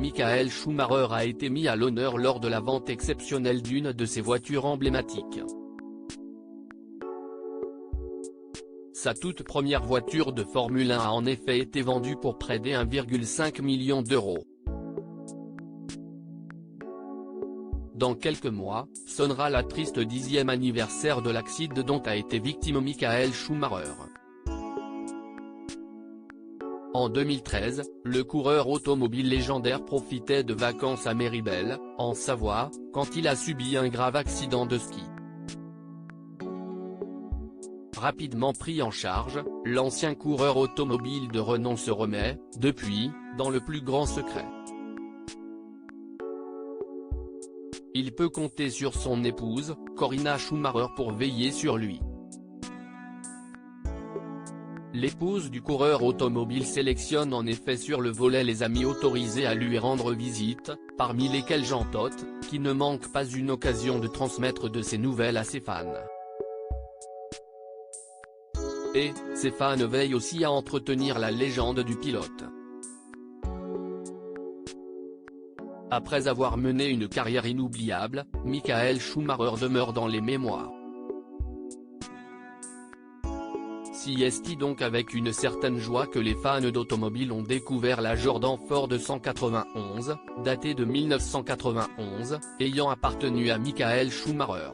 Michael Schumacher a été mis à l'honneur lors de la vente exceptionnelle d'une de ses voitures emblématiques. Sa toute première voiture de Formule 1 a en effet été vendue pour près de 1,5 million d'euros. Dans quelques mois, sonnera la triste 10e anniversaire de l'accident dont a été victime Michael Schumacher. En 2013, le coureur automobile légendaire profitait de vacances à Méribel, en Savoie, quand il a subi un grave accident de ski. Rapidement pris en charge, l'ancien coureur automobile de renom se remet, depuis, dans le plus grand secret. Il peut compter sur son épouse, Corinna Schumacher pour veiller sur lui. L'épouse du coureur automobile sélectionne en effet sur le volet les amis autorisés à lui rendre visite, parmi lesquels Jean Todt, qui ne manque pas une occasion de transmettre de ses nouvelles à ses fans. Et, ses fans veillent aussi à entretenir la légende du pilote. Après avoir mené une carrière inoubliable, Michael Schumacher demeure dans les mémoires. Si est donc avec une certaine joie que les fans d'automobile ont découvert la Jordan Ford 191, datée de 1991, ayant appartenu à Michael Schumacher.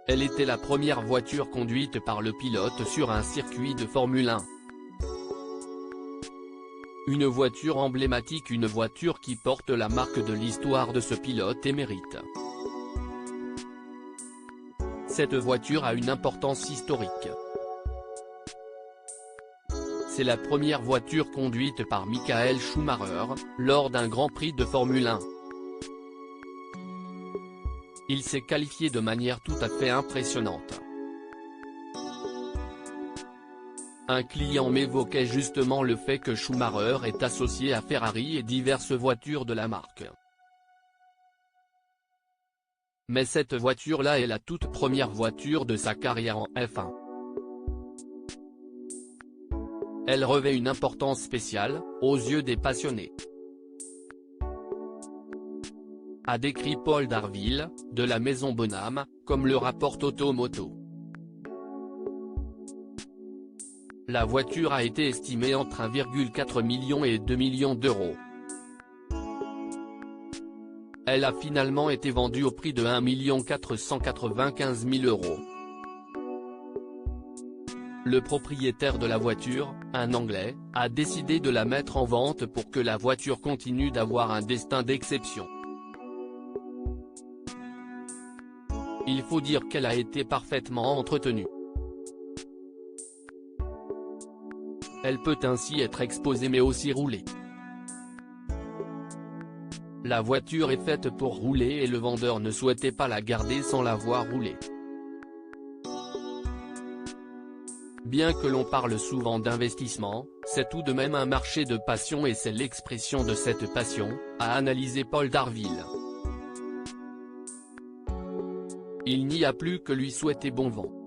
Elle était la première voiture conduite par le pilote sur un circuit de Formule 1. Une voiture emblématique, une voiture qui porte la marque de l'histoire de ce pilote émérite. Cette voiture a une importance historique. C'est la première voiture conduite par Michael Schumacher, lors d'un Grand Prix de Formule 1. Il s'est qualifié de manière tout à fait impressionnante. Un client m'évoquait justement le fait que Schumacher est associé à Ferrari et diverses voitures de la marque. Mais cette voiture-là est la toute première voiture de sa carrière en F1. Elle revêt une importance spéciale, aux yeux des passionnés. A décrit Paul Darville, de la maison Bonham, comme le rapporte Automoto. La voiture a été estimée entre 1,4 million et 2 millions d'euros. Elle a finalement été vendue au prix de 1 495 000 euros. Le propriétaire de la voiture, un Anglais, a décidé de la mettre en vente pour que la voiture continue d'avoir un destin d'exception. Il faut dire qu'elle a été parfaitement entretenue. Elle peut ainsi être exposée mais aussi roulée. La voiture est faite pour rouler et le vendeur ne souhaitait pas la garder sans la voir rouler. Bien que l'on parle souvent d'investissement, c'est tout de même un marché de passion et c'est l'expression de cette passion, a analysé Paul Darville. Il n'y a plus que lui souhaiter bon vent.